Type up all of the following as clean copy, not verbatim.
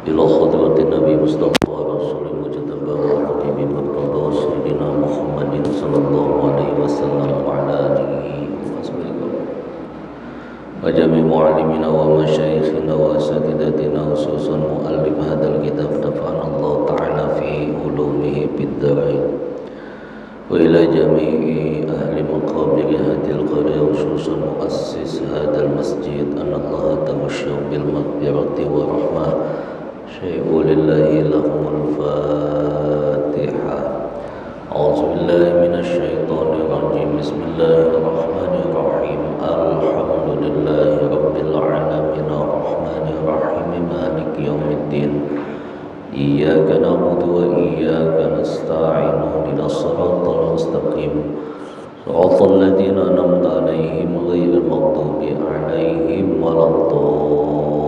إلى حضرة النبي مصطفى رسول المجتبى وحبيب المرتضى سيدنا محمد صلى الله عليه وسلم وعلى آله وصحبه وجميع معلمنا ومشايخنا وأساتذتنا خصوصا مؤلف هذا الكتاب نفعنا الله تعالى في علومه بالدارين وإلى جميع أهل مقابر هذه القرية خصوصا مؤسس هذا المسجد أن الله تمشوا بالمغفرة والرحمة شيء لله لهم الفاتحة. أعوذ بالله من الشيطان الرجيم. بسم الله الرحمن الرحيم. الحمد لله رب العالمين الرحمن الرحيم مالك يوم الدين إياك نعبد وإياك نستعين اهدنا الصراط المستقيم صراط الذين أنعمت عليهم غير المغضوب عليهم ولا الضالين.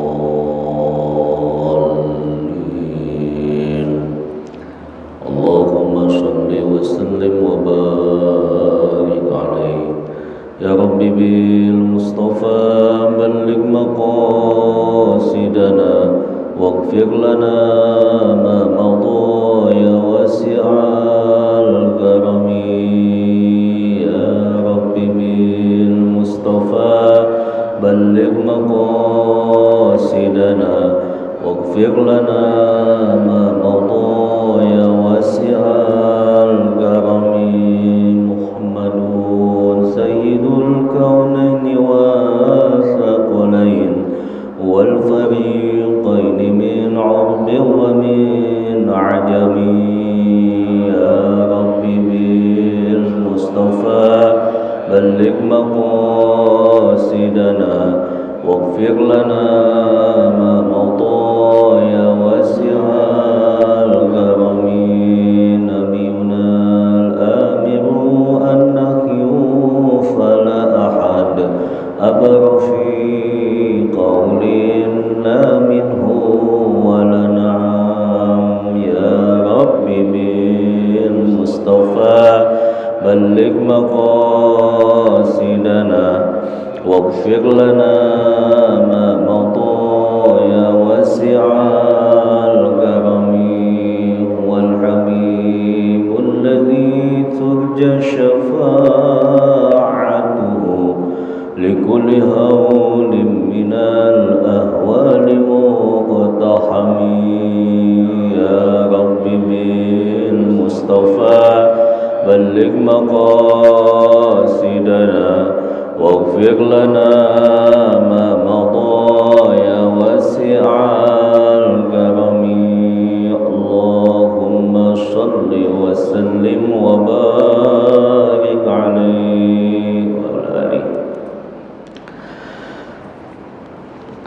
اللهم صل وسلم وبارك عليه يا رب بالمصطفى بلغ مقاصدنا واغفر لنا ما مضى يا واسع الكرم يا رب بالمصطفى بلغ مقاصدنا واغفر لنا ما مضى يا واسع الكرم. محمد سيد الكونين والثقلين والفريقين من عرب ومن عجم يا رب بالمصطفى بلغ مقاصدنا واغفر لنا ما مضى يا واسع الكرم. نبينا الآمر أن نحيوا فلا أحد أبر في قول لا منه ولا نعم يا رب بالمصطفى بلغ مقاصدنا واغفر لنا ما مضى يا واسع الكرم. والحبيب الذي ترجى شفاعته لكل هول من الأهوال مقتحم يا رب بالمصطفى بلغ مقاصدنا واغفر لنا ما مضى يا واسع الكرم. اللهم صل وسلم وبارك عليه وعلى آله.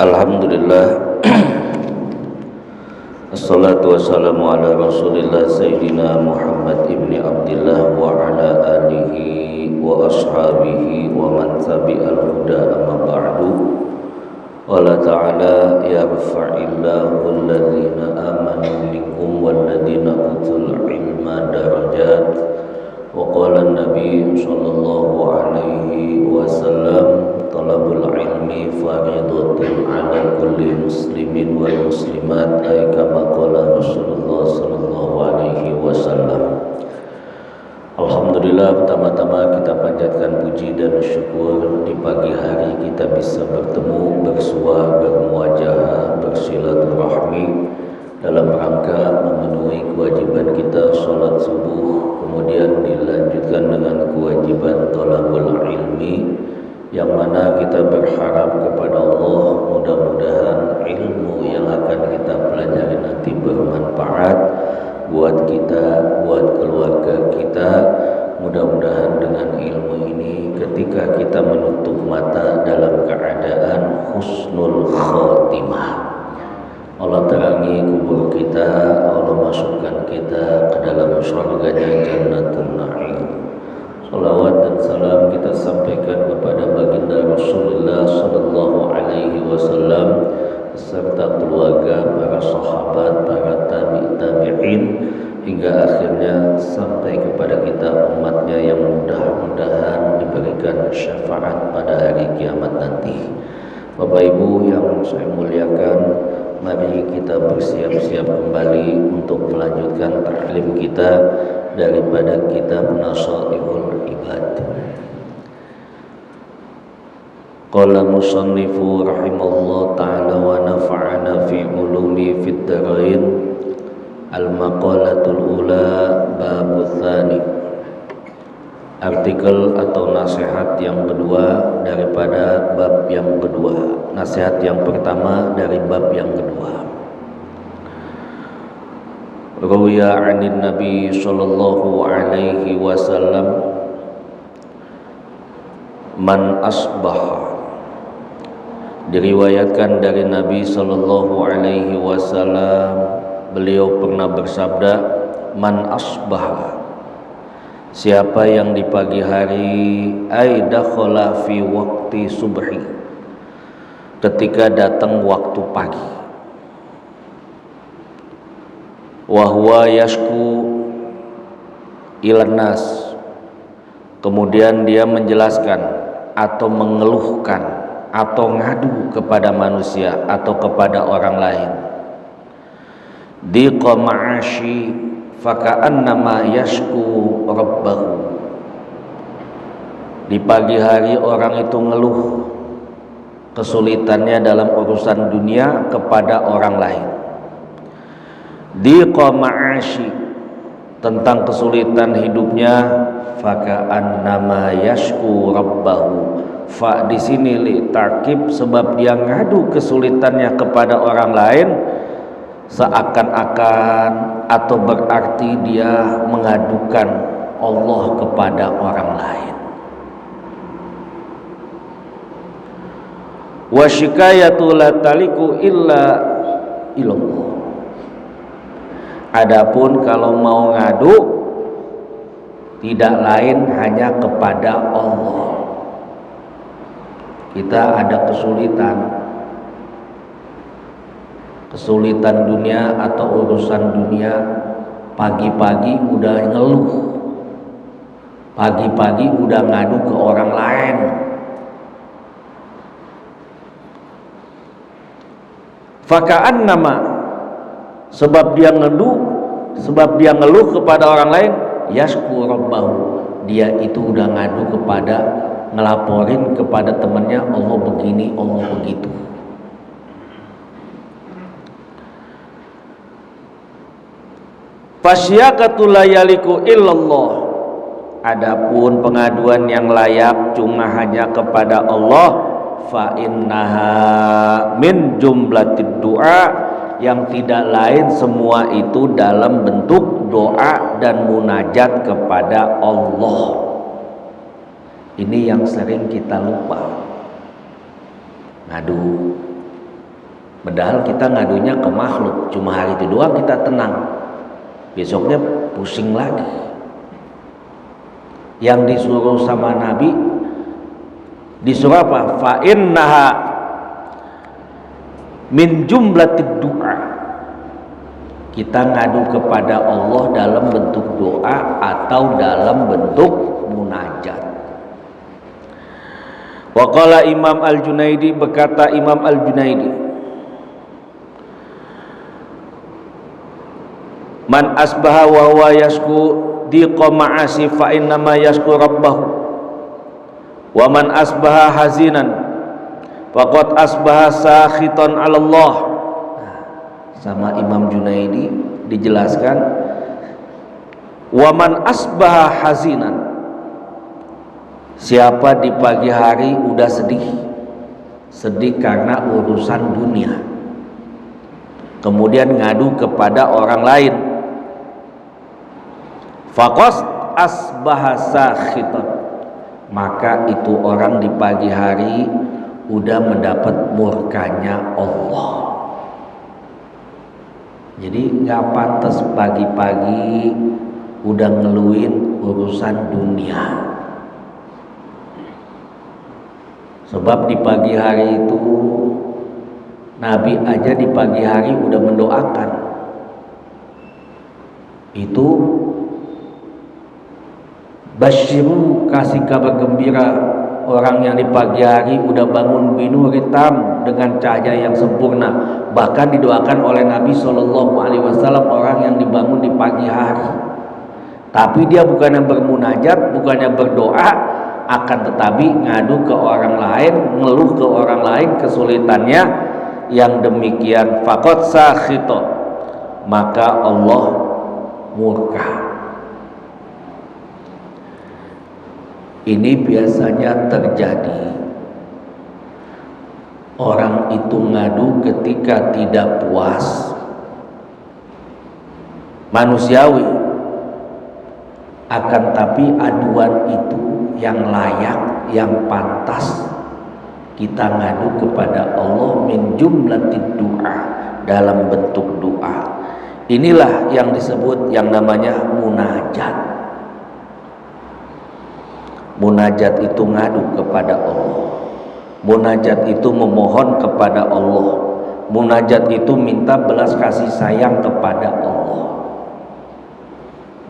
Alhamdulillah. Assalatu wassalamu ala rasulillah Sayyidina Muhammad ibni Abdillah wa ala alihi wa ashabihi wa man tabi'al huda amma ba'du. Qala ta'ala yarfa'illahu alladhina amanu minkum walladhina utul ilma darajat. Wa qala an-nabi sallallahu alaihi wasallam talabul ilmi faridatun ala kulli muslimin wal muslimat ay kama qala Rasulullah sallallahu alaihi wasallam. Alhamdulillah, pertama-tama kita panjatkan puji dan syukur di pagi hari kita bisa bertemu, bersua, bermuajahah, bersilaturahmi dalam rangka memenuhi kewajiban kita sholat subuh, kemudian dilanjutkan dengan kewajiban thalabul ilmi, yang mana kita berharap kepada Allah mudah-mudahan ilmu yang akan kita pelajari nanti bermanfaat buat kita, buat keluarga kita. Mudah-mudahan dengan ilmu ini ketika kita menutup mata dalam keadaan husnul khotimah, Allah terangi kubur kita, Allah masukkan kita ke dalam surganya Jannatun Na'im. Salawat dan salam kita sampaikan kepada baginda Rasulullah sallallahu alaihi wasallam beserta keluarga, para sahabat, para tabi'in hingga akhirnya sampai kepada kita umatnya yang mudah-mudahan diberikan syafaat pada hari kiamat nanti. Bapak Ibu yang saya muliakan, mari kita bersiap-siap kembali untuk melanjutkan taklim kita daripada kitab Nasaihul Ibad. Qala musannifu rahimallahu ta'ala wa nafa'ana fi ulumi fid dharain al-maqalatul ula babul tsani. Artikel atau nasihat yang kedua daripada bab yang kedua. Nasihat yang pertama dari bab yang kedua. Rawiya 'anin Nabi sallallahu alaihi wasallam man asbaha. Diriwayatkan dari Nabi sallallahu alaihi wasallam, beliau pernah bersabda, man asbaha, siapa yang di pagi hari ay dakhala fi waqti subhi, ketika datang waktu pagi, wa huwa yashku ilan nas, kemudian dia menjelaskan atau mengeluhkan atau ngadu kepada manusia atau kepada orang lain, diqa ma'ashi faka'annama yashku rabbahu. Di pagi hari orang itu ngeluh kesulitannya dalam urusan dunia kepada orang lain. Diqa ma'ashi, tentang kesulitan hidupnya, faka'annama yashku rabbahu. Fa di sini li takib, sebab dia ngadu kesulitannya kepada orang lain, seakan-akan atau berarti dia mengadukan Allah kepada orang lain. Wa syikayatu la taliku illa ilallah. Adapun kalau mau ngadu, tidak lain hanya kepada Allah. Kita ada kesulitan dunia atau urusan dunia, pagi-pagi udah ngeluh, pagi-pagi udah ngadu ke orang lain. Faka'annama, sebab dia ngeluh kepada orang lain, yashku rabbahu, dia itu udah ngadu kepada, ngelaporin kepada temannya, Allah begini, Allah begitu. Fasyaqatu la yaliku illallah. Adapun pengaduan yang layak cuma hanya kepada Allah, fa innaha min jumlatid du'a, yang tidak lain semua itu dalam bentuk doa dan munajat kepada Allah. Ini yang sering kita lupa, ngadu. Padahal kita ngadunya ke makhluk, cuma hari itu doang kita tenang, besoknya pusing lagi. Yang disuruh sama Nabi, disuruh apa? Fa innaha min jumlatid du'a. Kita ngadu kepada Allah dalam bentuk doa atau dalam bentuk munajat. Wa qala Imam Al-Junaidi, berkata Imam Al-Junaidi, man asbaha wa huwa yashku diqa ma'asi fa innama yashku rabbahu, wa man asbaha hazinan faqad asbaha sakhitan 'ala Allah. Sama Imam Junaidi dijelaskan, wa man asbaha hazinan, siapa di pagi hari udah sedih karena urusan dunia, kemudian ngadu kepada orang lain, faqas asbaha sakhitan, maka itu orang di pagi hari udah mendapat murkanya Allah. Jadi nggak pantas pagi-pagi udah ngeluhin urusan dunia. Sebab di pagi hari itu Nabi aja di pagi hari udah mendoakan. Itu basyiru, kasih kabar gembira orang yang di pagi hari udah bangun binur hitam dengan cahaya yang sempurna. Bahkan didoakan oleh Nabi SAW orang yang dibangun di pagi hari. Tapi dia bukannya bermunajat, bukannya berdoa, akan tetapi ngadu ke orang lain, ngeluh ke orang lain kesulitannya. Yang demikian faqad sakhita, maka Allah murka. Ini biasanya terjadi. Orang itu ngadu ketika tidak puas. Manusiawi. Akan tapi aduan itu yang layak, yang pantas kita ngadu kepada Allah min jumlatid doa, dalam bentuk doa. Inilah yang disebut yang namanya munajat. Munajat itu ngadu kepada Allah. Munajat itu memohon kepada Allah. Munajat itu minta belas kasih sayang kepada Allah.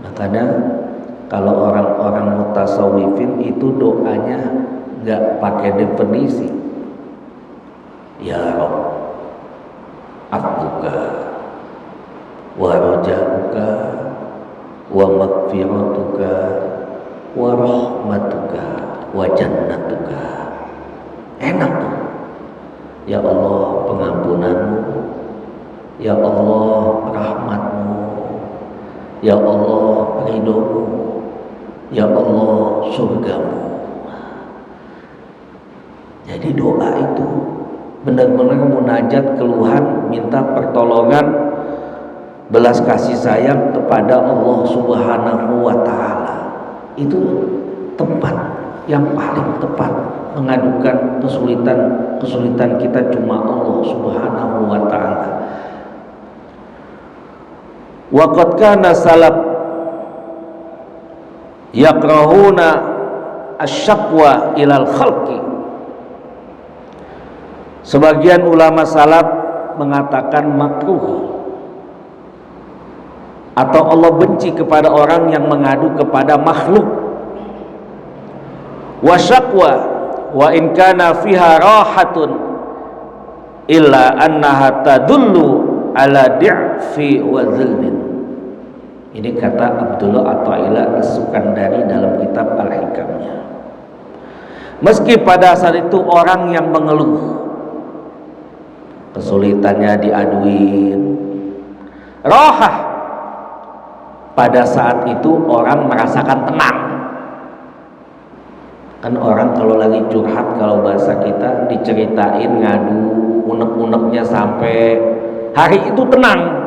Makanya kalau orang-orang mutasawwifin itu doanya nggak pakai definisi. Ya Rabb, abduka wa raja'uka wa maghfiratuka wa rahmatuka wa jannatuka. Enak tuh. Ya Allah, pengampunanmu. Ya Allah, rahmatmu. Ya Allah, ridhomu. Ya Allah, surgamu. Jadi doa itu benar-benar munajat, keluhan, minta pertolongan, belas kasih sayang kepada Allah Subhanahu wa Ta'ala. Itu tempat yang paling tepat mengadukan kesulitan kita cuma Allah Subhanahu wa Ta'ala. Wa qad kana salaf yakrahuna asyaqwa ilal khalqi. Sebagian ulama salaf mengatakan makruh atau Allah benci kepada orang yang mengadu kepada makhluk. Wa syaqwa wa in kana fiha rahatun illa annaha tadullu ala di'fi wa dhillin. Ini kata Abdullah Athaillah As-Sukandari dalam kitab Al-Hikamnya. Meski pada saat itu orang yang mengeluh, kesulitannya diaduin, rohah, pada saat itu orang merasakan tenang. Kan orang kalau lagi curhat, kalau bahasa kita diceritain, ngadu, unek-uneknya sampai hari itu tenang.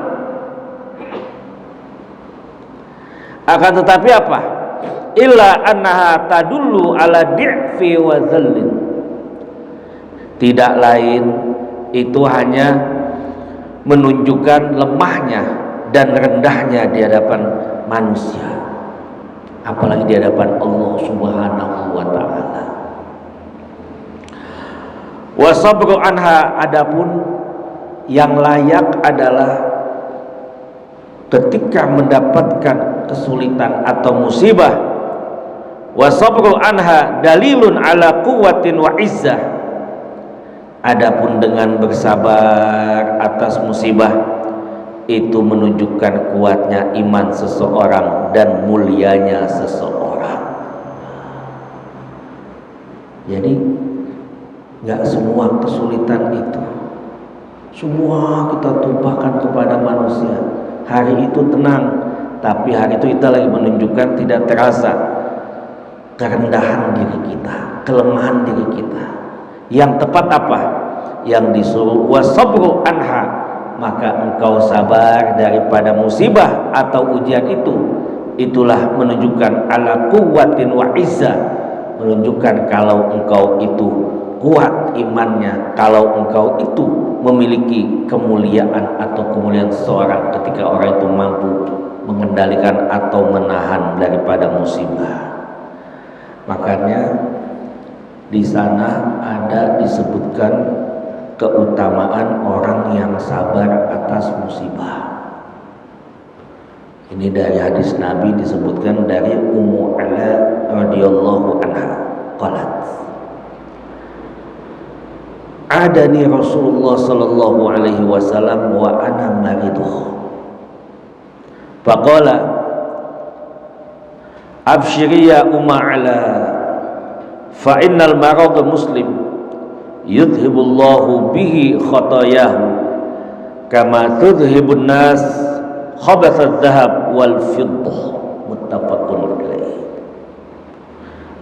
Akan tetapi apa? Illa annaha tadullu ala di'fi wa dhallin. Tidak lain, itu hanya menunjukkan lemahnya dan rendahnya di hadapan manusia, apalagi di hadapan Allah Subhanahu wa Ta'ala. Wa sabru anha, adapun yang layak adalah ketika mendapatkan kesulitan atau musibah, wa sabru anha dalilun ala quwwatin wa izzah. Adapun dengan bersabar atas musibah, itu menunjukkan kuatnya iman seseorang dan mulianya seseorang. Jadi nggak semua kesulitan itu semua kita tumpahkan kepada manusia. Hari itu tenang, tapi hari itu kita lagi menunjukkan tidak terasa kerendahan diri kita, kelemahan diri kita. Yang tepat apa? Yang disuruh wasabru anha, maka engkau sabar daripada musibah atau ujian itu. Itulah menunjukkan ala quwwatin wa izzah, menunjukkan kalau engkau itu kuat imannya, kalau engkau itu memiliki kemuliaan atau kemuliaan seseorang ketika orang itu mampu mengendalikan atau menahan daripada musibah. Makanya di sana ada disebutkan keutamaan orang yang sabar atas musibah. Ini dari hadis Nabi, disebutkan dari Ummu Ala radhiyallahu anha qalat, adani Rasulullah sallallahu alaihi wasallam wa ana mariduh. Faqala abshiri ya umma ala fa innal marad muslim yudhibullahu bihi khatayahu kama tudhibun nas khabathad dhahab wal fiddah. Muttafaqun alaih.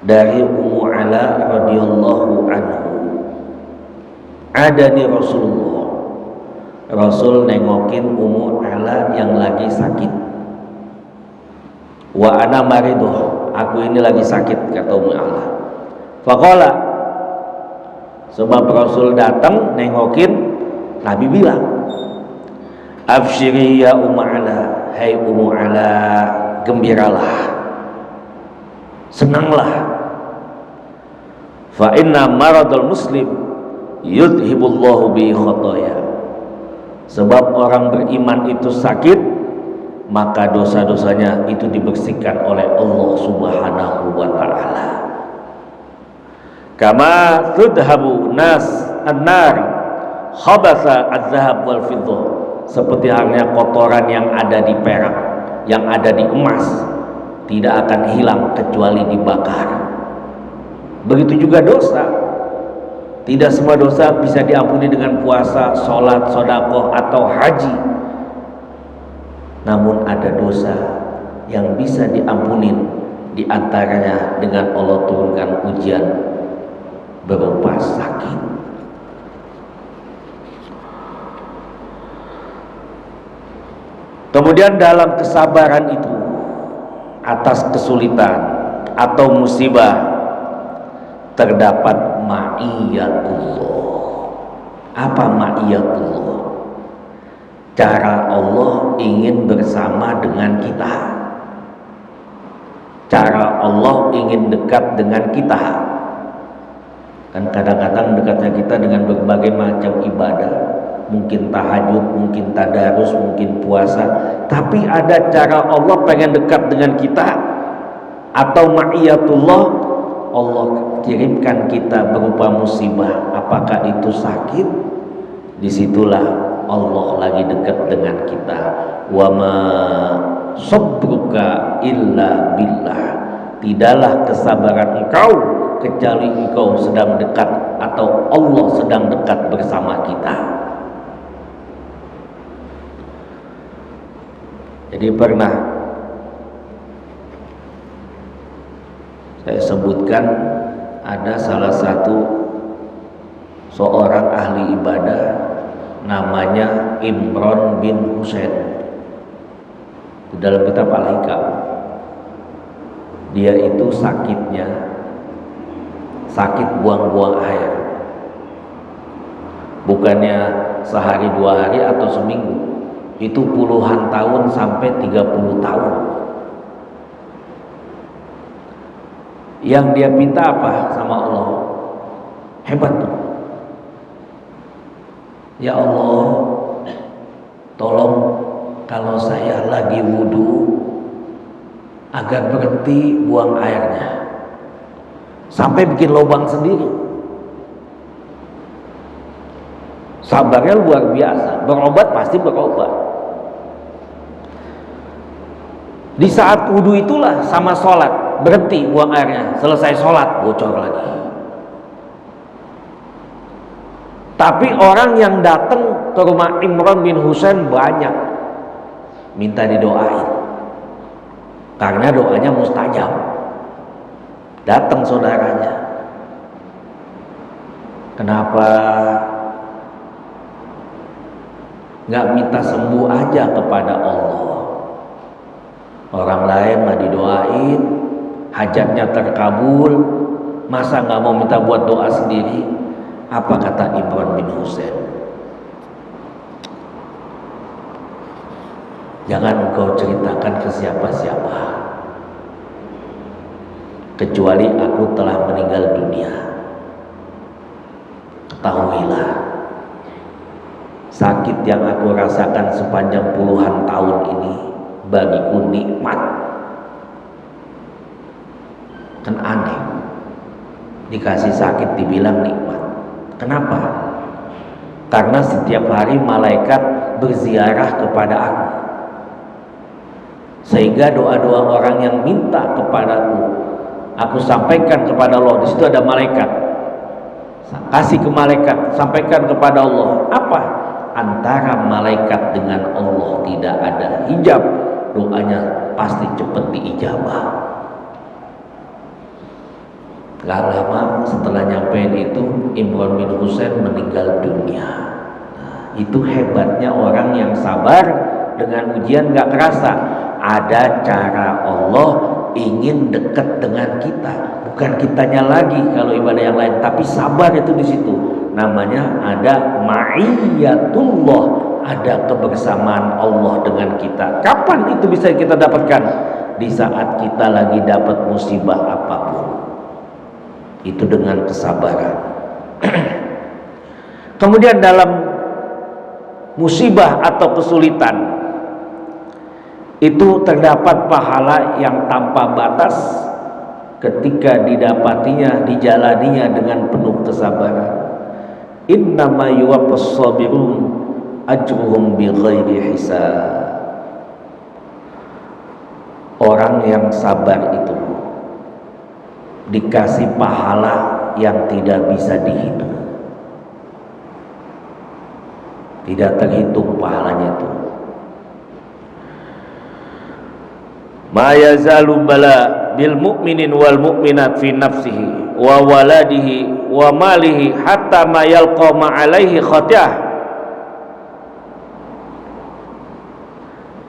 Dari Ummu Ala radhiyallahu anhu, adani Rasulullah, Rasul nengokin Ummu Ala yang lagi sakit. Wa ana mariduh, aku ini lagi sakit, kata Ummu Ala. Faqala, sebab Rasul datang nengokin, Nabi bilang, absyiri ya Ummu Ala, hai Ummu Ala, gembiralah, senanglah. Fa inna maradul muslim yudhibullahu bi khataya. Sebab orang beriman itu sakit, maka dosa-dosanya itu dibersihkan oleh Allah Subhanahu wa taala. Kama tudhabu nas an-nar khabatha adz-dzahab wal fiddah. Seperti halnya kotoran yang ada di perak, yang ada di emas, tidak akan hilang kecuali dibakar. Begitu juga dosa. Tidak semua dosa bisa diampuni dengan puasa, sholat, sedekah atau haji. Namun ada dosa yang bisa diampuni, di antaranya dengan Allah turunkan ujian berupa sakit. Kemudian dalam kesabaran itu atas kesulitan atau musibah terdapat ma'iyatullah. Apa ma'iyatullah? Cara Allah ingin bersama dengan kita, cara Allah ingin dekat dengan kita. Kan kadang-kadang dekatnya kita dengan berbagai macam ibadah, mungkin tahajud, mungkin tadarus, mungkin puasa. Tapi ada cara Allah pengen dekat dengan kita, atau ma'iyatullah, Allah kirimkan kita berupa musibah. Apakah itu sakit? Disitulah Allah lagi dekat dengan kita. Wa ma sabruka illa billah. Tidaklah kesabaran engkau kecuali engkau sedang dekat, atau Allah sedang dekat bersama kita. Jadi pernah saya sebutkan, ada salah satu seorang ahli ibadah namanya Imran bin Husain. Di dalam kitab Al-Hikam, dia itu sakitnya sakit buang-buang air. Bukannya sehari dua hari atau seminggu, itu puluhan tahun sampai 30 tahun. Yang dia minta apa sama Allah? Hebat tuh. Ya Allah, tolong kalau saya lagi wudhu agar berhenti buang airnya, sampai bikin lubang sendiri. Sabarnya luar biasa. Berobat pasti berobat. Di saat wudhu itulah sama sholat, berhenti buang airnya, selesai sholat bocor lagi. Tapi orang yang datang ke rumah Imran bin Husain banyak, minta didoain, karena doanya mustajab. Datang saudaranya, kenapa nggak minta sembuh aja kepada Allah? Orang lain mah didoain, hajatnya terkabul, masa nggak mau minta buat doa sendiri? Apa kata Imran bin Husain? Jangan engkau ceritakan ke siapa-siapa, kecuali aku telah meninggal dunia. Ketahuilah, sakit yang aku rasakan sepanjang puluhan tahun ini bagiku nikmat. Kan aneh, dikasih sakit dibilang nikmat. Kenapa? karena setiap hari malaikat berziarah kepada aku, sehingga doa-doa orang yang minta kepadaku aku sampaikan kepada Allah. Di situ ada malaikat, kasih ke malaikat, sampaikan kepada Allah. Apa? Antara malaikat dengan Allah tidak ada hijab, doanya pasti cepat diijabah. Gak lama setelah nyampein itu, Imran bin Husain meninggal dunia. Nah, itu hebatnya orang yang sabar dengan ujian gak kerasa. Ada cara Allah ingin dekat dengan kita, bukan kitanya lagi kalau ibadah yang lain, tapi sabar itu di situ. Namanya ada ma'iyatullah, ada kebersamaan Allah dengan kita. Kapan itu bisa kita dapatkan? Di saat kita lagi dapat musibah apapun. Itu dengan kesabaran. Kemudian dalam musibah atau kesulitan itu terdapat pahala yang tanpa batas ketika didapatinya, dijalaninya dengan penuh kesabaran. Innama yuwaffas sabirun ajruhum bighairi hisab. Orang yang sabar itu dikasih pahala yang tidak bisa dihitung, tidak terhitung pahalanya itu. Ma yazalu bala bil mu'minin wal mu'minat fi nafsihi wa waladihi wa malihi hatta ma yalqa ma alaihi khati'ah.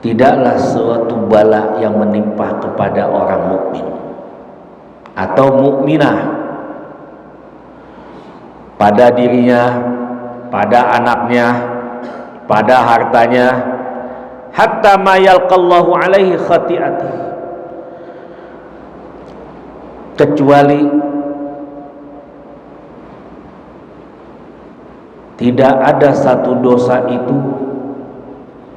Tidaklah suatu bala yang menimpa kepada orang mukmin atau mukminah, pada dirinya, pada anaknya, pada hartanya, hatta ma yalqallahu alaihi khati'ati, kecuali tidak ada satu dosa itu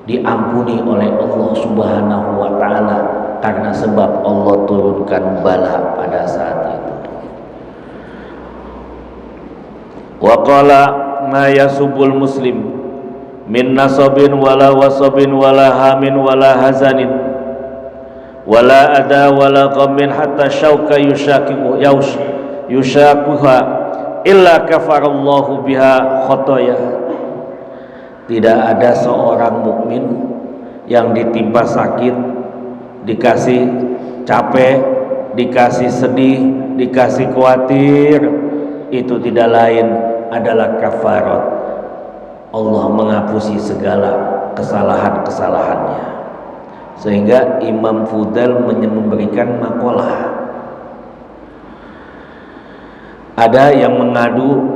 diampuni oleh Allah Subhanahu wa ta'ala karena sebab Allah turunkan bala pada saat itu. Wa qala ma yasubul muslim min nasabin wala wasabin wala hamin wala hazanin wala ada wala ghammin hatta syauka yushakuha illa kafarallahu biha khotoya. Tidak ada seorang mukmin yang ditimpa sakit, dikasih capek, dikasih sedih, dikasih khawatir, itu tidak lain adalah kafarat. Allah menghapusi segala kesalahan-kesalahannya. Sehingga Imam Fudail memberikan makalah. Ada yang mengadu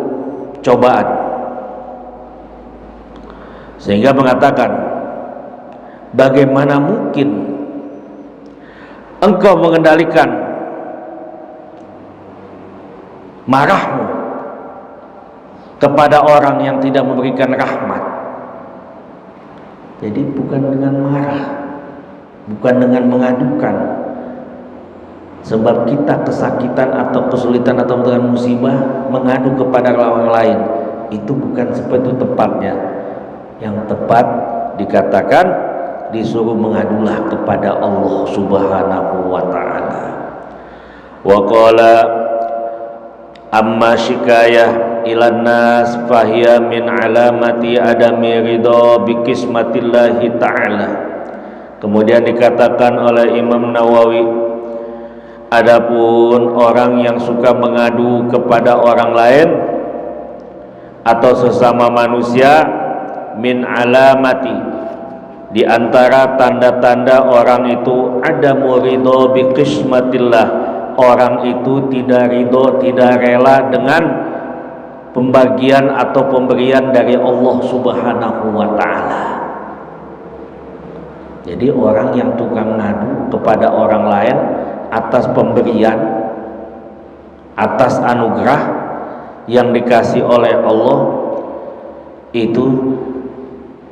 cobaan, sehingga mengatakan, bagaimana mungkin engkau mengendalikan marahmu kepada orang yang tidak memberikan rahmat? Jadi bukan dengan marah, bukan dengan mengadukan. Sebab kita kesakitan atau kesulitan atau dengan musibah mengadu kepada orang lain, itu bukan seperti itu tempatnya. Yang tepat dikatakan disuruh mengadulah kepada Allah Subhanahu wa ta'ala. Wa qala amma shikayah ilan nas fahiya min alamati adami ridha bi qismatillahi ta'ala. Kemudian dikatakan oleh Imam Nawawi, adapun orang yang suka mengadu kepada orang lain atau sesama manusia, min alamati, di antara tanda-tanda orang itu ada ridho bi qismatillah, orang itu tidak ridho, tidak rela dengan pembagian atau pemberian dari Allah Subhanahu wa ta'ala. Jadi orang yang tukang ngadu kepada orang lain atas pemberian, atas anugerah yang dikasih oleh Allah, itu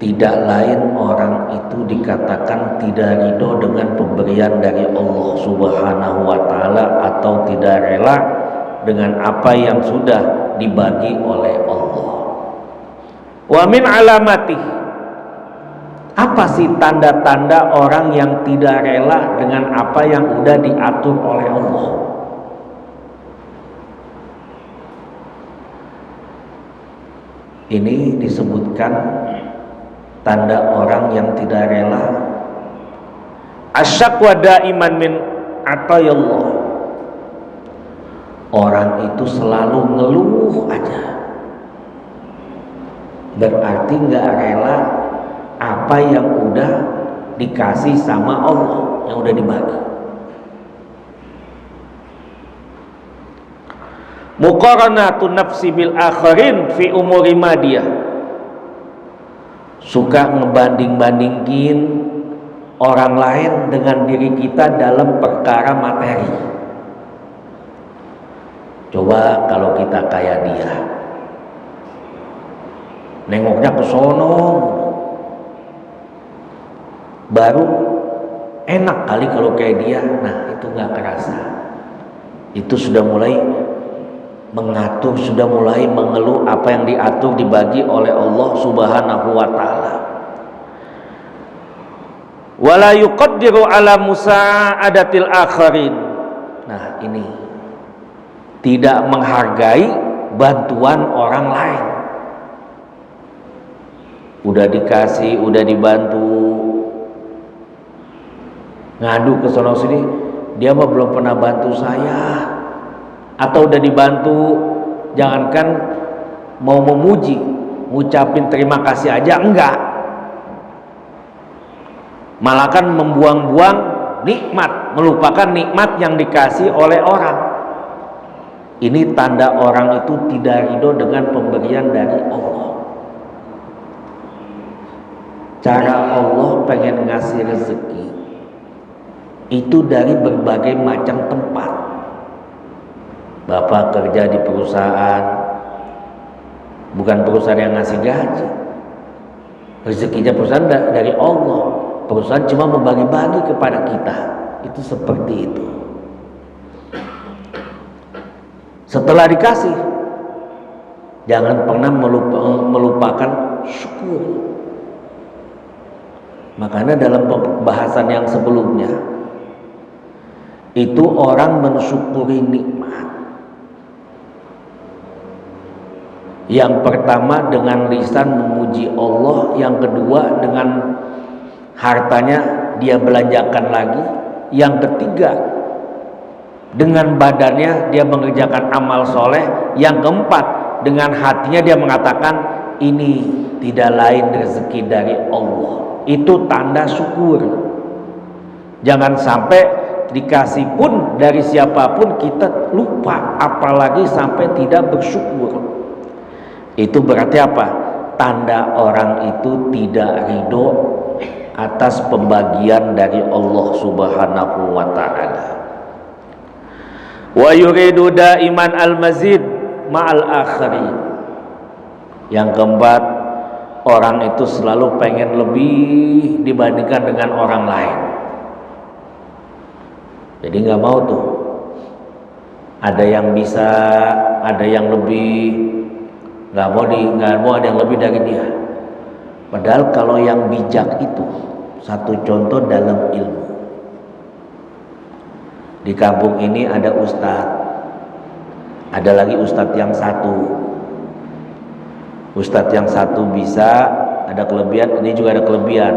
tidak lain orang itu dikatakan tidak ridho dengan pemberian dari Allah Subhanahu wa ta'ala atau tidak rela dengan apa yang sudah dibagi oleh Allah. Wa min alamati, apa sih tanda-tanda orang yang tidak rela dengan apa yang udah diatur oleh Allah? Ini disebutkan tanda orang yang tidak rela. Asyaqwa daiman min atayallah. Orang itu selalu ngeluh aja. Berarti nggak rela apa yang udah dikasih sama Allah, yang udah dibagi. Muqaranatun nafsi bil akharin fi umuri madiyah. Suka ngebanding-bandingin orang lain dengan diri kita dalam perkara materi. Coba kalau kita kayak dia, nengoknya ke sono, baru enak kali kalau kayak dia. Nah, itu nggak kerasa. Itu sudah mulai mengatur, sudah mulai mengeluh apa yang diatur dibagi oleh Allah Subhanahu wa taala. Wala yuqaddiru ala musa'adatil akharin. Nah, ini tidak menghargai bantuan orang lain. Udah dikasih, udah dibantu, ngadu ke sono sini, dia mah belum pernah bantu saya. Atau udah dibantu, jangankan mau memuji, ngucapin terima kasih aja enggak, malah kan membuang-buang nikmat, melupakan nikmat yang dikasih oleh orang. Ini tanda orang itu tidak ridho dengan pemberian dari Allah. Cara Allah pengen ngasih rezeki itu dari berbagai macam tempat. Bapak kerja di perusahaan, bukan perusahaan yang ngasih gaji. Rezekinya perusahaan dari Allah. Perusahaan cuma membagi-bagi kepada kita. Itu seperti itu. Setelah dikasih, jangan pernah melupakan syukur. Makanya dalam pembahasan yang sebelumnya, itu orang mensyukuri nikmat. Yang pertama dengan lisan memuji Allah, yang kedua dengan hartanya dia belanjakan lagi, yang ketiga dengan badannya dia mengerjakan amal soleh, yang keempat dengan hatinya dia mengatakan ini tidak lain rezeki dari Allah. Itu tanda syukur. Jangan sampai dikasih pun dari siapapun kita lupa, apalagi sampai tidak bersyukur. Itu berarti apa? Tanda orang itu tidak ridho atas pembagian dari Allah Subhanahu wa ta'ala. Wa yuridu daiman al-mazid ma'al akhirin. Yang keempat, orang itu selalu pengen lebih dibandingkan dengan orang lain. Jadi nggak mau tuh, ada yang bisa, ada yang lebih, nggak mau ada yang lebih dari dia. Padahal kalau yang bijak itu, satu contoh dalam ilmu. Di kampung ini ada ustadz, ada lagi ustadz yang satu. Ustadz yang satu bisa, ada kelebihan, ini juga ada kelebihan.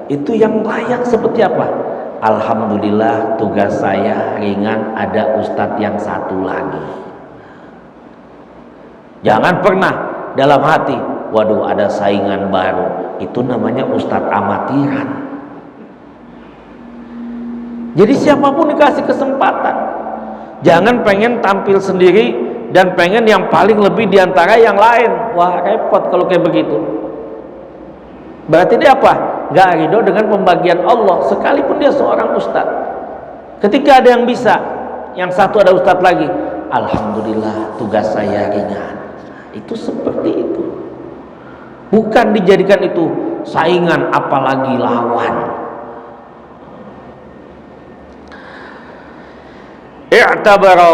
Itu yang layak seperti apa? Alhamdulillah, tugas saya ringan, ada ustadz yang satu lagi. Jangan pernah dalam hati, waduh ada saingan baru. Itu namanya ustadz amatiran. Jadi siapapun dikasih kesempatan, jangan pengen tampil sendiri dan pengen yang paling lebih diantara yang lain. Wah, repot kalau kayak begitu. Berarti dia apa? Gak ridho dengan pembagian Allah, sekalipun dia seorang ustadz. Ketika ada yang bisa, yang satu ada ustadz lagi, alhamdulillah tugas saya ringan. Itu seperti itu. Bukan dijadikan itu saingan, apalagi lawan. I'tabara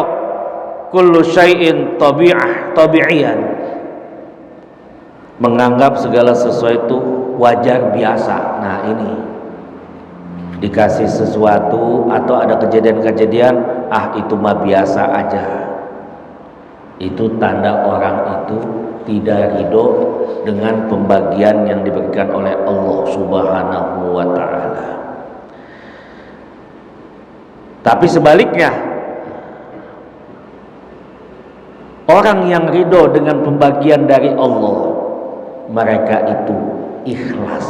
kullu syai'in tabi'iyan. menganggap segala sesuatu wajar biasa. Nah ini dikasih sesuatu atau ada kejadian-kejadian, itu mah biasa aja. Itu tanda orang itu tidak ridho dengan pembagian yang diberikan oleh Allah Subhanahu wa ta'ala. Tapi sebaliknya, orang yang ridho dengan pembagian dari Allah, mereka itu ikhlas,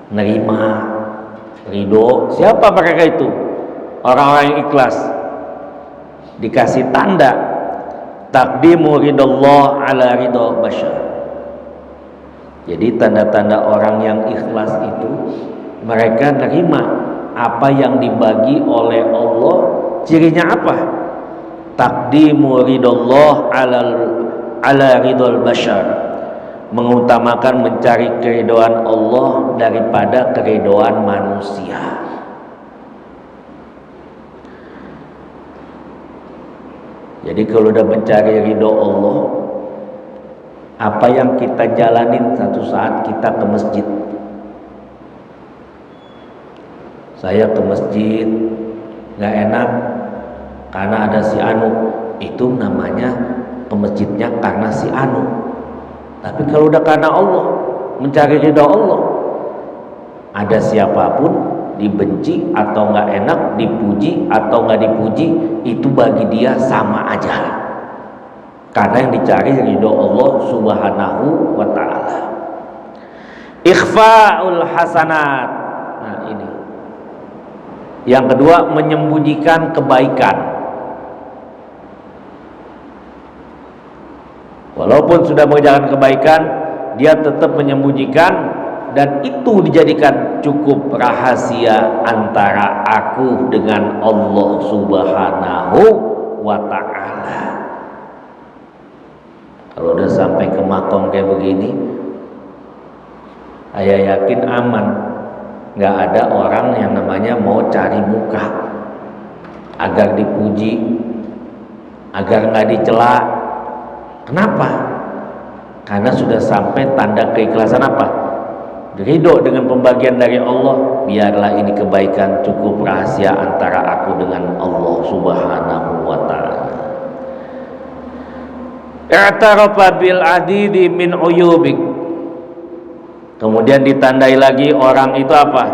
nerima, ridho. Siapa mereka itu? Orang-orang yang ikhlas. Dikasih tanda taqdimu ridallah ala ridha basyar. Jadi tanda-tanda orang yang ikhlas itu, mereka nerima apa yang dibagi oleh Allah. Cirinya apa? Taqdimu ridallah ala ridhal basyar, mengutamakan mencari keridhaan Allah daripada keridhaan manusia. Jadi kalau udah mencari ridho Allah, apa yang kita jalanin, satu saat kita ke masjid. Saya ke masjid nggak enak karena ada si Anu, itu namanya ke masjidnya karena si Anu. Tapi kalau udah karena Allah, mencari ridho Allah, ada siapapun, dibenci atau nggak enak, dipuji atau nggak dipuji, itu bagi dia sama aja, karena yang dicari ridho Allah Subhanahu wa ta'ala. Ikhfaul hasanat. Nah ini yang kedua, menyembunyikan kebaikan. Walaupun sudah mengerjakan kebaikan, dia tetap menyembunyikan, dan itu dijadikan cukup rahasia antara aku dengan Allah Subhanahu wa ta'ala. Kalau udah sampai ke makom kayak begini, saya yakin aman. Nggak ada orang yang namanya mau cari muka agar dipuji, agar nggak dicela. Kenapa? Karena sudah sampai tanda keikhlasan apa? Ridho dengan pembagian dari Allah. Biarlah ini kebaikan cukup rahasia antara aku dengan Allah Subhanahu wa ta'ala. I'tarafa bil adidi min uyubik. Kemudian ditandai lagi orang itu apa?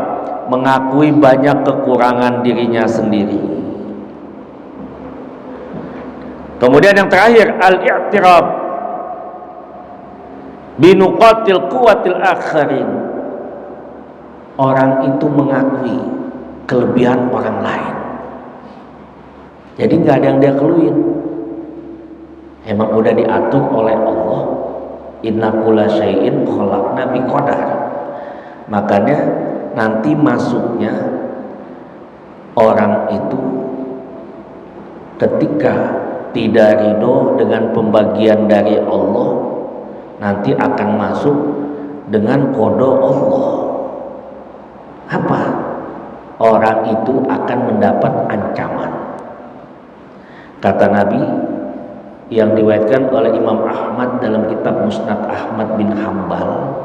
Mengakui banyak kekurangan dirinya sendiri. Kemudian yang terakhir, al-i'tiraf binuqatil quwwatil akharin. Orang itu mengakui kelebihan orang lain. Jadi nggak ada yang dia keluhin. Emang udah diatur oleh Allah. Inna kulla syai'in khalaqna biqadar. Makanya nanti masuknya orang itu ketika tidak ridho dengan pembagian dari Allah, nanti akan masuk dengan qada Allah. Apa? Orang itu akan mendapat ancaman. Kata Nabi yang diriwayatkan oleh Imam Ahmad dalam kitab Musnad Ahmad bin Hambal,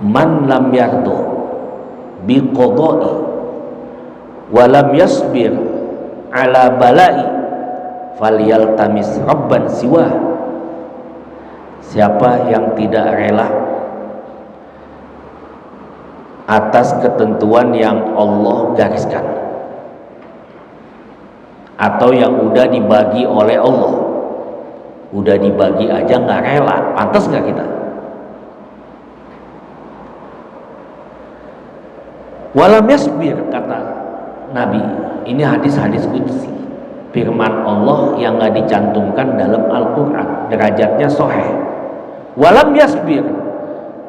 man lam yardo bi qada'i wa lam yasbir ala bala'i falyaltamis rabban siwa. Siapa yang tidak rela atas ketentuan yang Allah gariskan atau yang udah dibagi oleh Allah, udah dibagi aja nggak rela, pantas nggak kita? Walam yasbir, kata Nabi, ini hadis-hadis qudsi, firman Allah yang nggak dicantumkan dalam Al-Quran, derajatnya sahih. Walam yasbir,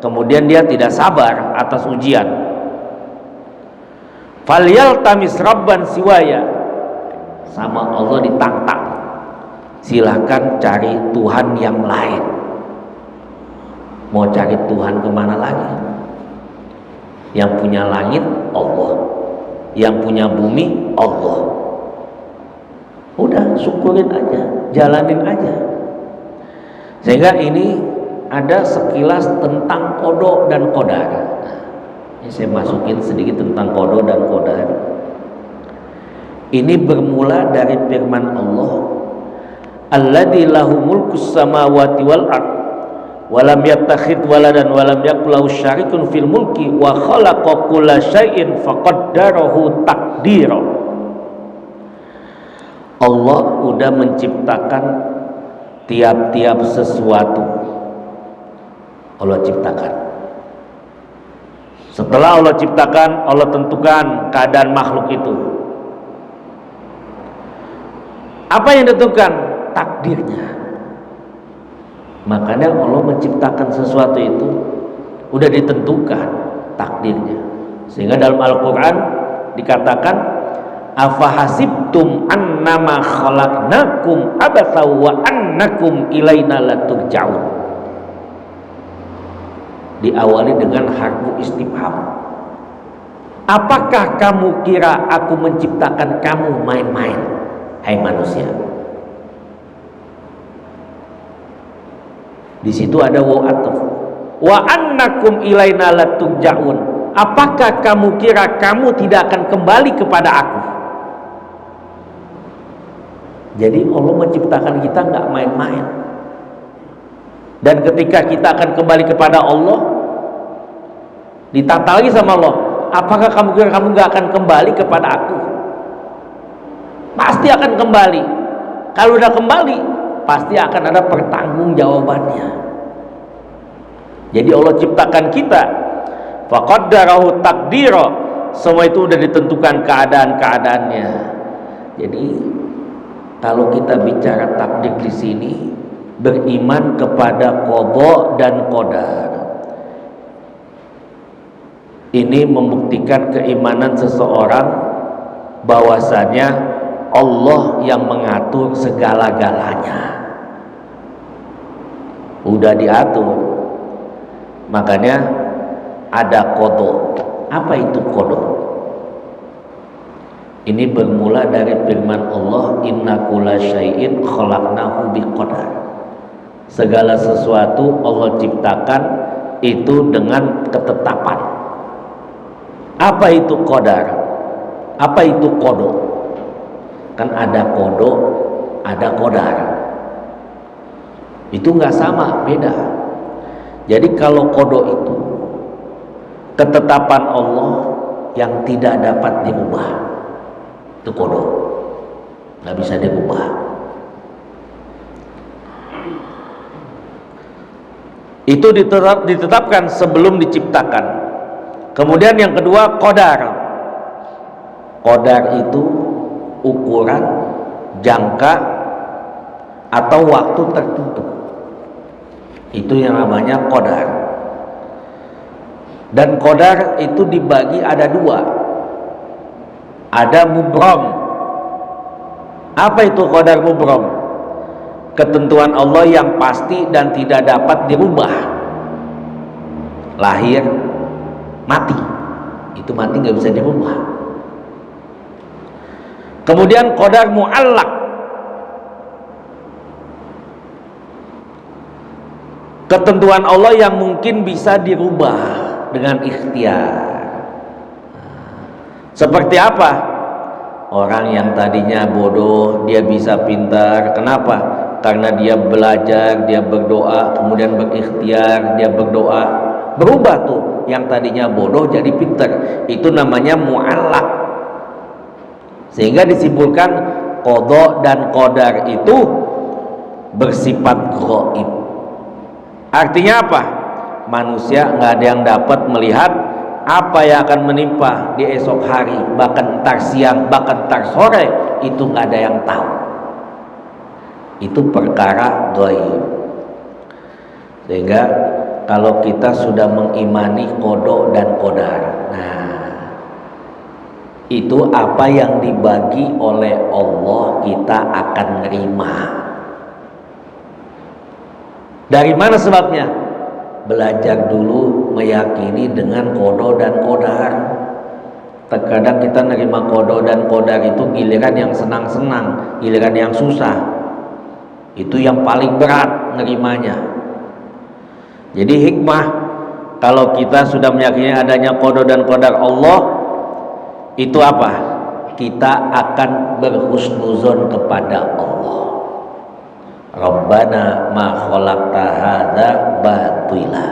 kemudian dia tidak sabar atas ujian. Falyaltamis rabban siwaya, sama Allah ditantang, silahkan cari Tuhan yang lain. Mau cari Tuhan kemana lagi? Yang punya langit Allah, yang punya bumi Allah. Udah syukurin aja, jalanin aja. Sehingga ini ada sekilas tentang qada dan qadar. Nah, ini saya masukin sedikit tentang qada dan qadar. Ini bermula dari firman Allah, alladzi lahu mulkus samawati wal ard wa lam yattakhidh waladan wa lam yakul lahu syarikun fil mulki wa khalaqa kulla syai'in faqaddarahu taqdira. Allah udah menciptakan tiap-tiap sesuatu. Allah ciptakan. Setelah Allah ciptakan, Allah tentukan keadaan makhluk itu. Apa yang ditentukan? Takdirnya. Makanya Allah menciptakan sesuatu itu udah ditentukan takdirnya. Sehingga dalam Al-Quran dikatakan, afahasibtum annama khalaqnakum abatha wa annakum ilaina laturja'un. Diawali dengan harfu istifham. Apakah kamu kira aku menciptakan kamu main-main, hai manusia? Di situ ada waw ataf. Wa annakum ilaina laturja'un. Apakah kamu kira kamu tidak akan kembali kepada aku? Jadi Allah menciptakan kita nggak main-main. Dan ketika kita akan kembali kepada Allah, ditata lagi sama Allah, apakah kamu kira kamu nggak akan kembali kepada aku? Pasti akan kembali. Kalau udah kembali, pasti akan ada pertanggungjawabannya. Jadi Allah ciptakan kita, faqaddarahu taqdira. Semua itu udah ditentukan keadaan-keadaannya. Jadi kalau kita bicara takdir di sini, beriman kepada qada dan qadar. Ini membuktikan keimanan seseorang bahwasanya Allah yang mengatur segala-galanya. Udah diatur. Makanya ada qada. Apa itu qada? Ini bermula dari firman Allah, inna kulla syai'in khalaqnahu biqadar. Segala sesuatu Allah ciptakan itu dengan ketetapan. Apa itu qadar? Apa itu qada? Kan ada qada, ada qadar. Itu nggak sama, beda. Jadi kalau qada itu ketetapan Allah yang tidak dapat dirubah, itu qada, nggak bisa dirubah. Itu ditetapkan sebelum diciptakan. Kemudian yang kedua qadar. Qadar itu ukuran, jangka, atau waktu tertentu. Itu yang namanya qadar. Dan qadar itu dibagi ada dua. Ada mubram. Apa itu qadar mubram? Ketentuan Allah yang pasti dan tidak dapat dirubah. Lahir, mati. Itu mati nggak bisa dirubah. Kemudian qadar mu'allaq. Ketentuan Allah yang mungkin bisa dirubah dengan ikhtiar. Seperti apa? Orang yang tadinya bodoh, dia bisa pintar. Kenapa? Karena dia belajar, dia berdoa, kemudian berikhtiar, dia berdoa, berubah tuh yang tadinya bodoh jadi pintar. Itu namanya mu'allaq. Sehingga disimpulkan qada dan qadar itu bersifat ghaib. Artinya apa? Manusia nggak ada yang dapat melihat apa yang akan menimpa di esok hari, bahkan entar siang, bahkan entar sore, itu nggak ada yang tahu. Itu perkara ghaib. Sehingga kalau kita sudah mengimani qada dan qadar, nah itu apa yang dibagi oleh Allah kita akan nerima. Dari mana sebabnya? Belajar dulu meyakini dengan qada dan qadar. Terkadang kita nerima qada dan qadar itu giliran yang senang-senang, giliran yang susah. Itu yang paling berat nerimanya. Jadi hikmah kalau kita sudah meyakini adanya qada dan qadar Allah, itu apa? Kita akan berhusnuzon kepada Allah. Rabbana ma khalaqta hadza batila.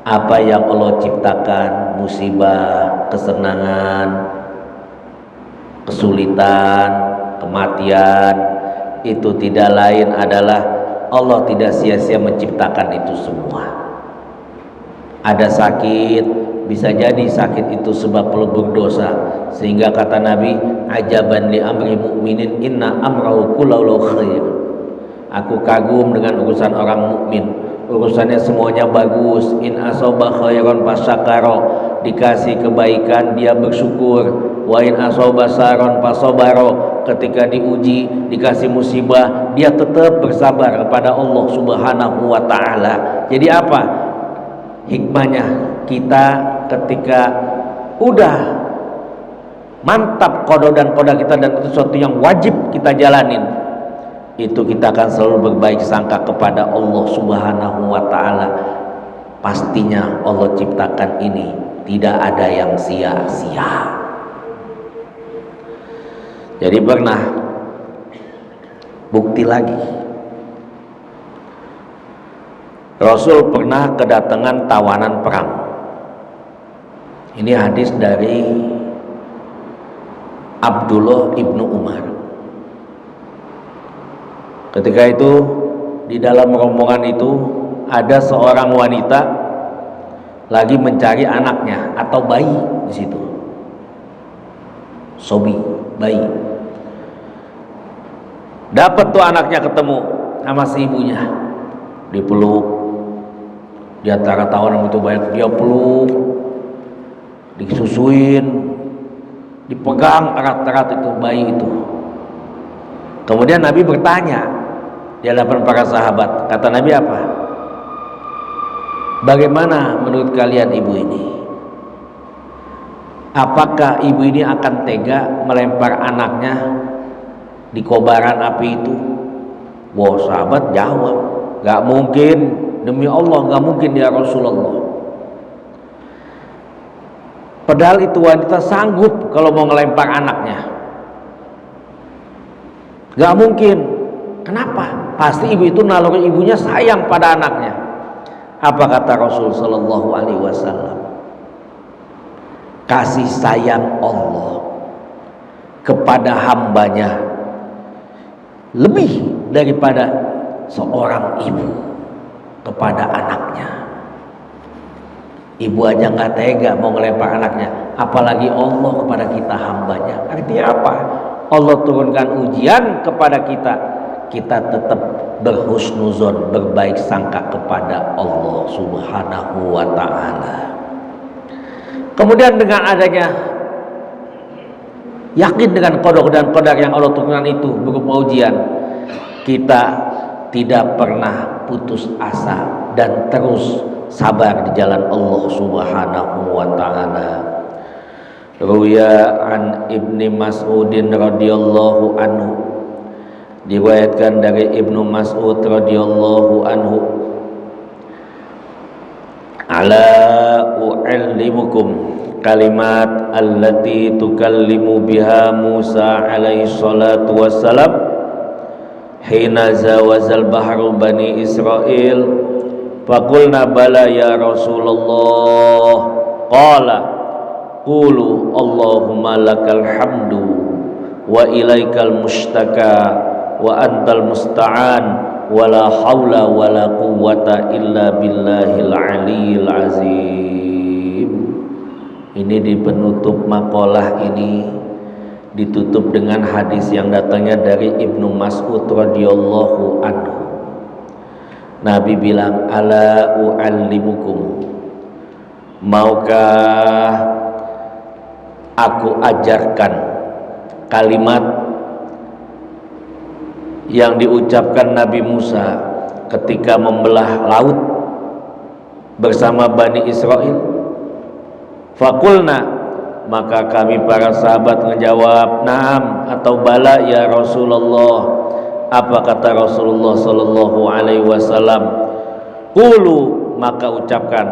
Apa yang Allah ciptakan, musibah, kesenangan, kesulitan, kematian, itu tidak lain adalah Allah tidak sia-sia menciptakan itu semua. Ada sakit, bisa jadi sakit itu sebab pelebur dosa, sehingga kata Nabi, ajaban li amri mu'minin inna amrahu kullahu khair. Aku kagum dengan urusan orang mukmin, urusannya semuanya bagus. In asaba khairan fasyakara, dikasih kebaikan dia bersyukur. Wa in asaba saron fasabara, ketika diuji, dikasih musibah, dia tetap bersabar kepada Allah Subhanahu wa taala. Jadi apa hikmahnya? Kita ketika udah mantap qada dan qadar kita dan itu sesuatu yang wajib kita jalanin, itu kita akan selalu berbaik sangka kepada Allah Subhanahu wa taala. Pastinya Allah ciptakan ini tidak ada yang sia-sia. Jadi pernah bukti lagi, Rasul pernah kedatangan tawanan perang. Ini hadis dari Abdullah ibnu Umar. Ketika itu di dalam rombongan itu ada seorang wanita lagi mencari anaknya atau bayi di situ. Sobi, bayi. Dapat tuh anaknya ketemu sama si ibunya, dipeluk. Di antara tawanan itu banyak, dia peluk, disusuin, dipegang erat-erat itu bayi itu. Kemudian Nabi bertanya di hadapan para sahabat, kata Nabi apa? Bagaimana menurut kalian ibu ini? Apakah ibu ini akan tega melempar anaknya di kobaran api itu? Wah, sahabat jawab, gak mungkin, demi Allah gak mungkin ya Rasulullah. Padahal itu wanita sanggup kalau mau ngelempar anaknya. Gak mungkin. Kenapa? Pasti ibu itu naluri ibunya sayang pada anaknya. Apa kata Rasul sallallahu alaihi wasallam? Kasih sayang Allah kepada hambanya lebih daripada seorang ibu kepada anaknya. Ibu aja nggak tega mau ngelempar anaknya, apalagi Allah kepada kita hambanya. Artinya apa? Allah turunkan ujian kepada kita, kita tetap berhusnuzon, berbaik sangka kepada Allah Subhanahu wa ta'ala. Kemudian dengan adanya yakin dengan qada dan qadar yang Allah turunkan itu berupa ujian, kita tidak pernah putus asa dan terus sabar di jalan Allah Subhanahu wa ta'ala. Ruya an Ibni Mas'udin radhiyallahu anhu, diriwayatkan dari Ibnu Mas'ud radhiyallahu anhu, ala u'allimukum kalimat allati tukallimu biha Musa alaihi salatu wassalam hina zawazal bahru bani Israel. Faqulna bala ya Rasulullah. Qala qulu Allahumma lakal hamdu wa ilaikal mustaka wa antal musta'an wa la hawla wa la quwwata illa billahil aliyil azim. Ini di penutup makalah ini ditutup dengan hadis yang datangnya dari Ibnu Mas'ud radhiyallahu anhu. Nabi bilang, ala u'allimukum, maukah aku ajarkan kalimat yang diucapkan Nabi Musa ketika membelah laut bersama Bani Israel? Fakulna, maka kami para sahabat menjawab, naam atau bala ya Rasulullah. Apa kata Rasulullah sallallahu alaihi wasallam? Qulu, maka ucapkan,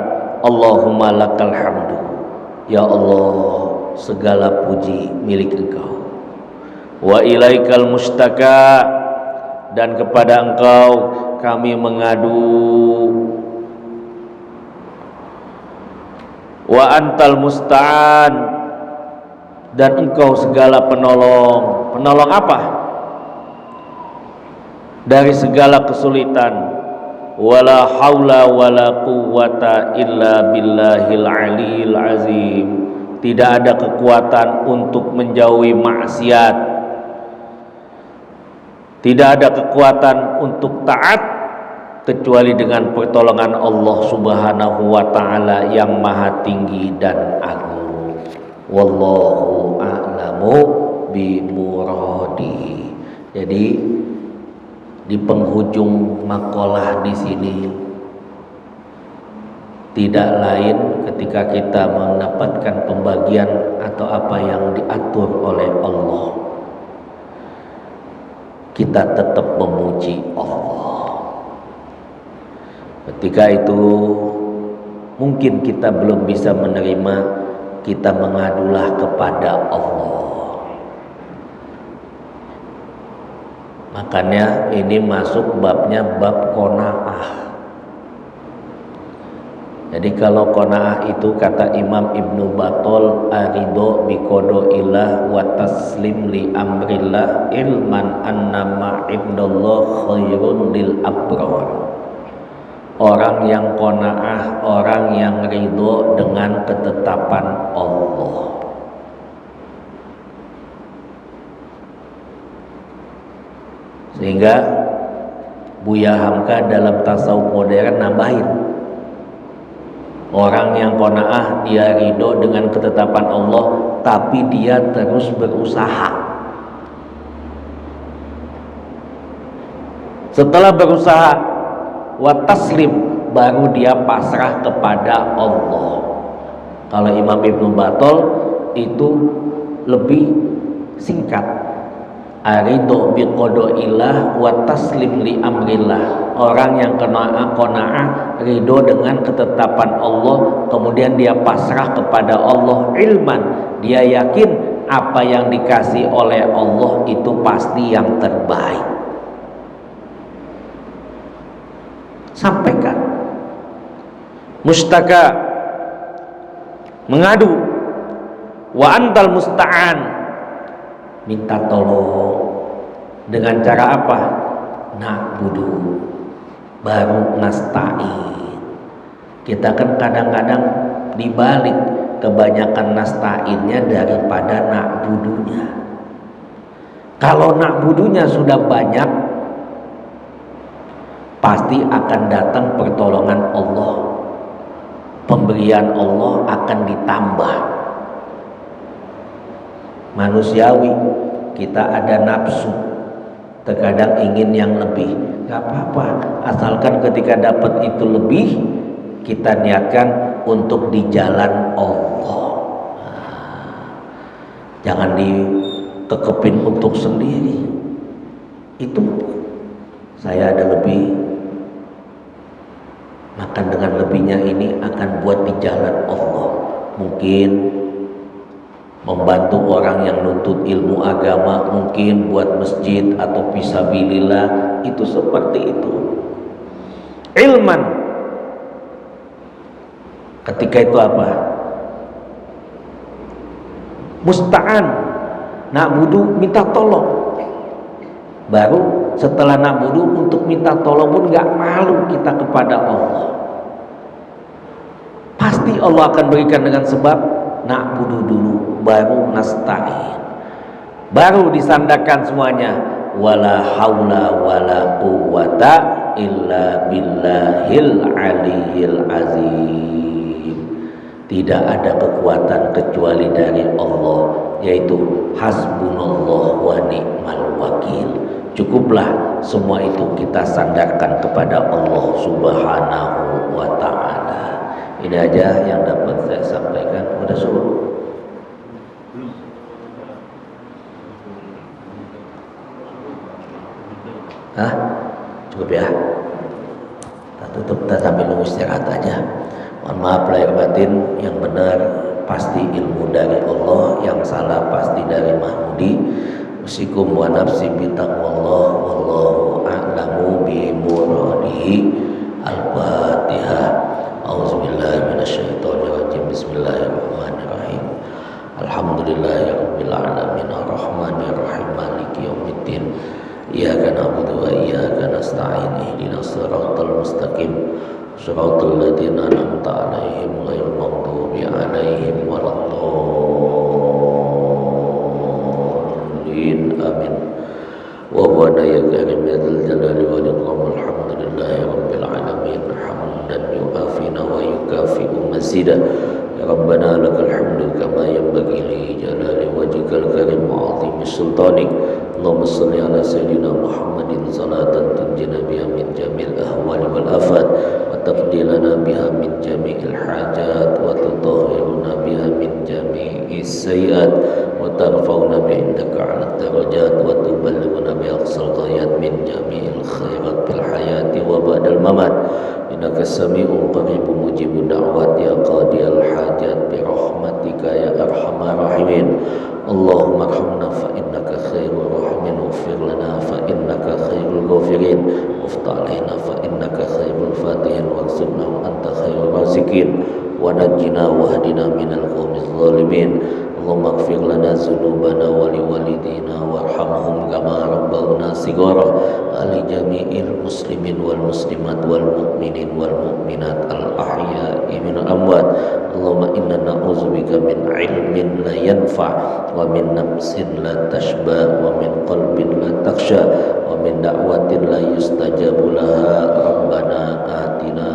Allahumma lakal hamdu. Ya Allah, segala puji milik Engkau. Wa ilaikal mustaka, dan kepada Engkau kami mengadu. Wa antal musta'an, dan Engkau segala penolong. Penolong apa? Dari segala kesulitan. Wala haula wala quwwata illa billahil aliyil azim. Tidak ada kekuatan untuk menjauhi maksiat, tidak ada kekuatan untuk taat kecuali dengan pertolongan Allah Subhanahu wa taala yang maha tinggi dan agung. Wallahu a'lamu bimuradihi. Jadi di penghujung makalah di sini tidak lain ketika kita mendapatkan pembagian atau apa yang diatur oleh Allah, kita tetap memuji Allah. Ketika itu mungkin kita belum bisa menerima, kita mengadulah kepada Allah. Makanya ini masuk babnya bab qanaah. Jadi kalau qanaah itu kata Imam Ibnu Battal, arido bi qadaillah wa taslim li amrillah ilman annama ibnallah khairun lil abrar. Orang yang qanaah, orang yang ridho dengan ketetapan Allah. Sehingga Buya Hamka dalam tasawuf modern nambahin, orang yang qanaah dia ridho dengan ketetapan Allah, tapi dia terus berusaha. Setelah berusaha wa taslim, baru dia pasrah kepada Allah. Kalau Imam Ibnu Battal itu lebih singkat, arido bi qadaillah wa taslim li amrillah. Orang yang qanaah ridho dengan ketetapan Allah, kemudian dia pasrah kepada Allah ilman, dia yakin apa yang dikasih oleh Allah itu pasti yang terbaik. Sampaikan mustaka, mengadu, wa antal musta'an, minta tolong. Dengan cara apa? Na'budu, baru nasta'in. Kita kan kadang-kadang dibalik, kebanyakan nasta'innya daripada na'budunya. Kalau na'budunya sudah banyak, pasti akan datang pertolongan Allah, pemberian Allah akan ditambah. Manusiawi, kita ada nafsu, terkadang ingin yang lebih. Gak apa-apa, asalkan ketika dapat itu lebih, kita niatkan untuk di jalan Allah. Jangan dikekepin untuk sendiri. Itu saya ada lebih, maka dengan lebihnya ini akan buat di jalan Allah. Mungkin membantu orang yang nuntut ilmu agama, mungkin buat masjid atau fisabilillah, itu seperti itu. Ilman, ketika itu apa? Musta'an, na'budu, minta tolong. Baru setelah na'budu, untuk minta tolong pun gak malu kita kepada Allah. Pasti Allah akan berikan dengan sebab na'budu dulu, baru nasta'in, baru disandarkan semuanya. Wala haula wala quwwata illa billahil aliyil azim. Tidak ada kekuatan kecuali dari Allah, yaitu hasbunallah wa ni'mal wakil. Cukuplah semua itu kita sandarkan kepada Allah Subhanahu wa ta'ala. Ini aja yang dapat saya sampaikan. Udah suruh. kita sambil nunggu istirahat aja. Mohon maaf lahir batin, yang benar pasti ilmu dari Allah, yang salah pasti dari Mahmudi. Usikum wa nafsi bitaqwallah wallahu a'lamu bi muradihi. Al-Fatihah. Auzubillahi minasyaitonir rajim. Bismillahirrahmanirrahim. Alhamdulillahirabbil alamin arrahmanir rahim maliki yaumiddin. Iyyaka na'budu wa iyyaka nasta'in ihdinas siratal mustaqim siratal ladzina an'amta 'alaihim ghairil maghdubi 'alaihim waladdallin. Amin. Wa huwa ya karim ya dzal jalali wal ikram. Alhamdulillahi rabbil alamin hamdan yu'afina wa yukafi'u mazida. Ya Rabbana lakal hamdu kama yanbaghi li jalali wajhikal karim wa 'azimi sultanik. Allahumma salli ala sayyidina Muhammadin salatan tunjina biha min jamil ahwali wal afat wa taqdilana biha min jami'il hajat wa tutahhiruna biha min jami'is sayyiat wa tarfa'una bi indaka 'ala darajat wa tuballighuna bi aqsal ghayat min jami'il khairat fil hayati wa ba'dal mamat. Innaka sami'un qaribun mujibud da'wat ya qadiyal hajat bi rahmatika ya arhamar rahimin. Allahumma arhamna fa innaka khairur rahimin waghfir lana fa innaka khairul ghafirin waftah alaina fa innaka khairul fatihin warzuqna wa anta khairur raziqin wa najjina wahdina minal qaumiz zalimin. Allahumma ighfir lana dzunubana wa liwalidina warhamhum kama rabbawna shighara. Ali jami'il muslimin wal muslimat wal mu'minin wal mu'minat al ahya'i minal amwat. Allahumma inna na'udzubika min ilmin la yanfa' wa min nafsin la tashba wa min qalbin la takhsha wa min da'watin la yustajabu laha. Rabbana atina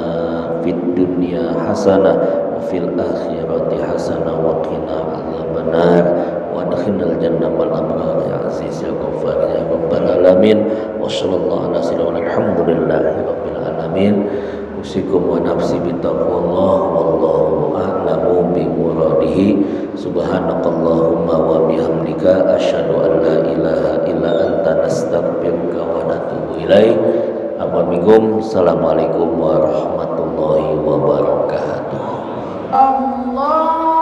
fid dunya hasanah wa fil akhirati hasanah wa qina adzabannar wa adkhilnal jannata wal abrar ya aziz ya ghaffar ya rabbal alamin. Wa sallallahu ala sayyidina alhamdulillahi rabbil alamin. Usikum wa nafsi bitaqwallah wallahu a'lamu bi muradihi. Subhanakallahumma wa bihamdika asyhadu an la ilaha illa anta nastaghfiruka wa natubu ilaik. Assalamualaikum warahmatullahi wabarakatuh. Allah